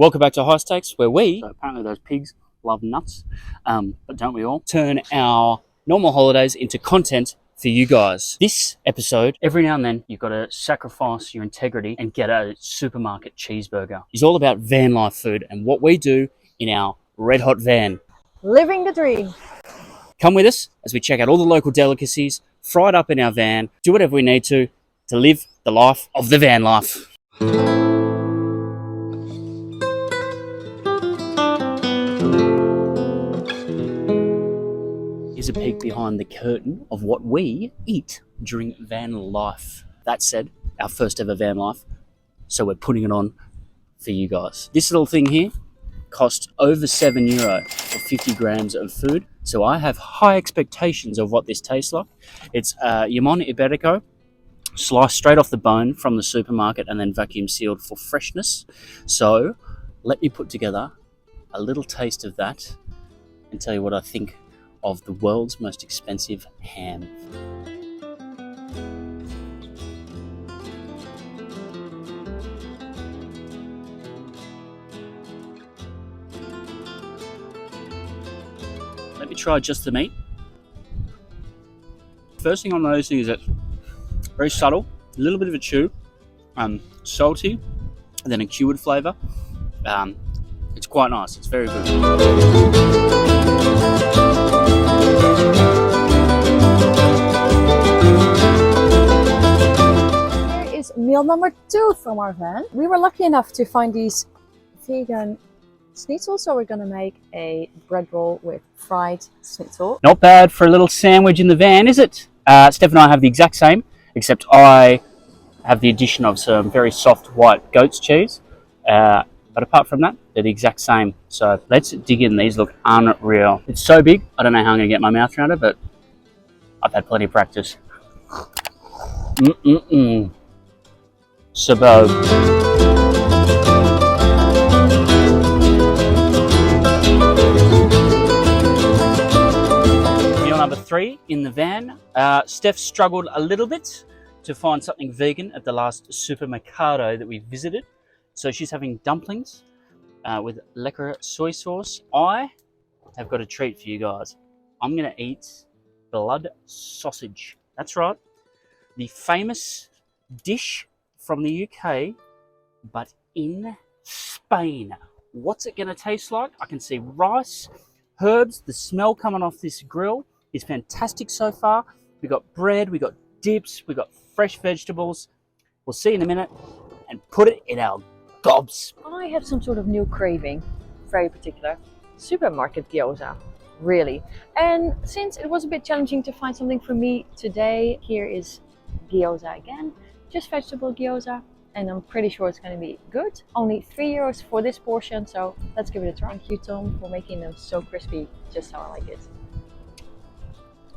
Welcome back to High Stakes, where we, so apparently those pigs love nuts, but don't we all, turn our normal holidays into content for you guys. This episode, every now and then, you've got to sacrifice your integrity and get a supermarket cheeseburger. It's all about van life food and what we do in our red hot van. Living the dream. Come with us as we check out all the local delicacies, fry it up in our van, do whatever we need to live the life of the van life. Here's a peek behind the curtain of what we eat during van life. That said, our first ever van life, so we're putting it on for you guys. This little thing here cost over €7 for 50 grams of food, so I have high expectations of what this tastes like. It's Jamon Iberico, sliced straight off the bone from the supermarket and then vacuum sealed for freshness. So let me put together a little taste of that and tell you what I think of the world's most expensive ham. Let me try just the meat. First thing I'm noticing is it's very subtle, a little bit of a chew, salty, and then a cured flavour. It's quite nice, it's very good. Meal number 2 from our van. We were lucky enough to find these vegan schnitzel, so we're gonna make a bread roll with fried schnitzel. Not bad for a little sandwich in the van, is it? Steph and I have the exact same, except I have the addition of some very soft white goat's cheese. But apart from that, they're the exact same. So let's dig in. These look unreal. It's so big, I don't know how I'm gonna get my mouth around it, but I've had plenty of practice. Sabot. Meal number 3 in the van. Steph struggled a little bit to find something vegan at the last supermercado that we visited. So she's having dumplings with lekker soy sauce. I have got a treat for you guys. I'm going to eat blood sausage. That's right. The famous dish from the UK, but in Spain. What's it going to taste like? I can see rice, herbs, the smell coming off this grill is fantastic so far. We got bread, we got dips, we got fresh vegetables. We'll see in a minute and put it in our gobs. I have some sort of new craving, very particular. Supermarket gyoza, really. And since it was a bit challenging to find something for me today, here is gyoza again. Just vegetable gyoza, and I'm pretty sure it's going to be good. Only €3 for this portion, so let's give it a try. Thank you, Tom, for making them so crispy, just how I like it.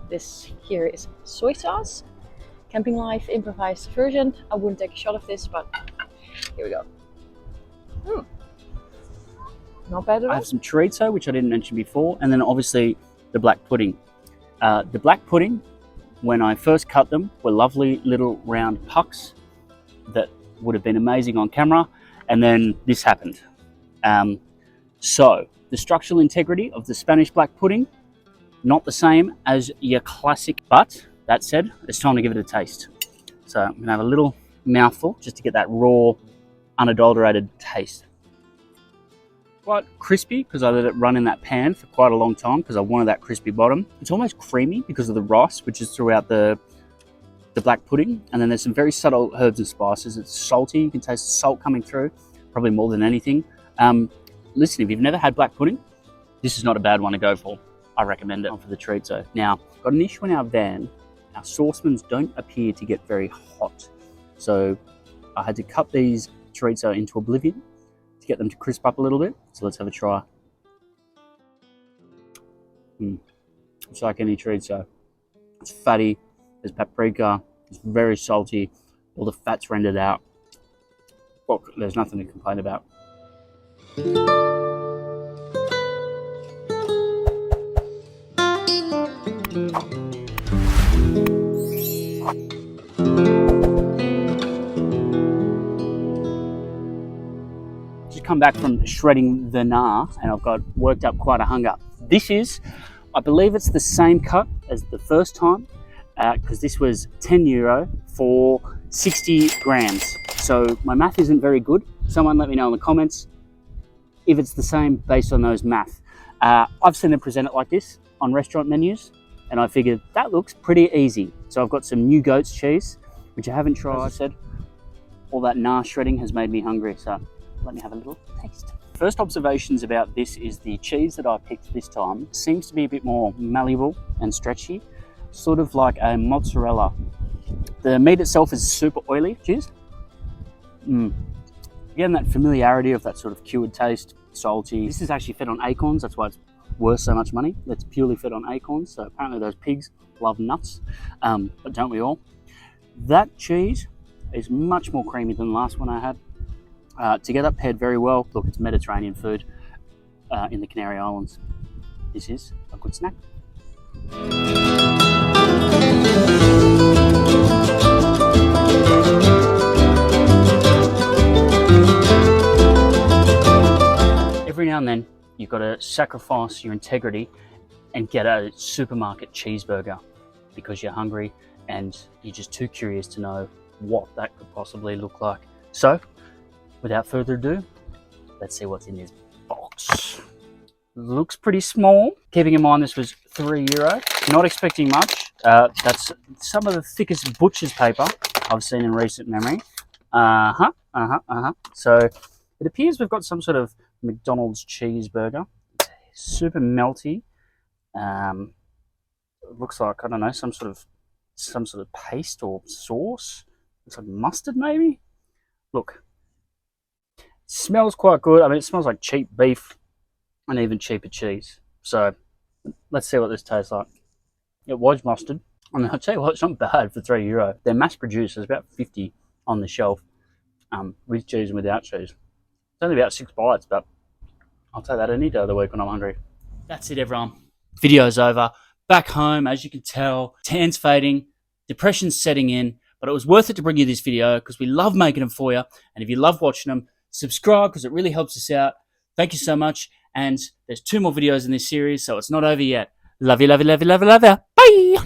This here is soy sauce, Camping Life improvised version. I wouldn't take a shot of this, but here we go. Not bad at all. I have some chorizo, which I didn't mention before, and then obviously the black pudding. The black pudding, when I first cut them, were lovely little round pucks that would have been amazing on camera, and then this happened. So, the structural integrity of the Spanish black pudding, not the same as your classic, but that said, it's time to give it a taste. So, I'm going to have a little mouthful just to get that raw, unadulterated taste. Quite crispy because I let it run in that pan for quite a long time because I wanted that crispy bottom. It's almost creamy because of the rice, which is throughout the black pudding. And then there's some very subtle herbs and spices. It's salty. You can taste the salt coming through, probably more than anything. Listen, if you've never had black pudding, this is not a bad one to go for. I recommend it for the treat. So now, got an issue in our van. Our saucepans don't appear to get very hot. So I had to cut these chorizo into oblivion to get them to crisp up a little bit. So let's have a try. It's like any chorizo. It's fatty, there's paprika, it's very salty, all the fat's rendered out. Well, there's nothing to complain about. back from shredding the naan and I've got worked up quite a hunger. This is, I believe it's the same cut as the first time, because this was €10 for 60 grams. So my math isn't very good. Someone let me know in the comments if it's the same based on those math. I've seen them present it like this on restaurant menus, and I figured that looks pretty easy. So I've got some new goat's cheese, which I haven't tried. As I said, all that naan shredding has made me hungry, so let me have a little taste. First observations about this is the cheese that I picked this time seems to be a bit more malleable and stretchy, sort of like a mozzarella. The meat itself is super oily. Cheers. Again, that familiarity of that sort of cured taste, salty. This is actually fed on acorns, that's why it's worth so much money. It's purely fed on acorns, so apparently those pigs love nuts, but don't we all? That cheese is much more creamy than the last one I had. Together, paired very well. Look, it's Mediterranean food in the Canary Islands. This is a good snack. Every now and then, you've got to sacrifice your integrity and get a supermarket cheeseburger because you're hungry and you're just too curious to know what that could possibly look like. So, without further ado, let's see what's in this box. Looks pretty small. Keeping in mind this was €3. Not expecting much. That's some of the thickest butcher's paper I've seen in recent memory. So it appears we've got some sort of McDonald's cheeseburger. Super melty. It looks like, I don't know, some sort of paste or sauce. Looks like mustard maybe. Look, it smells quite good. I mean, it smells like cheap beef and even cheaper cheese. So let's see what this tastes like. It was mustard. I mean, I'll tell you what, it's not bad for €3. They're mass produced. There's about 50 on the shelf, with cheese and without cheese. It's only about 6 bites, but I'll take that any day of the week when I'm hungry. That's it, everyone. Video's over. Back home, as you can tell, tan's fading, depression's setting in, but it was worth it to bring you this video because we love making them for you. And if you love watching them, subscribe because it really helps us out. Thank you so much. And there's 2 more videos in this series, so it's not over yet. Love you, love you, love you, love you, love you. Bye!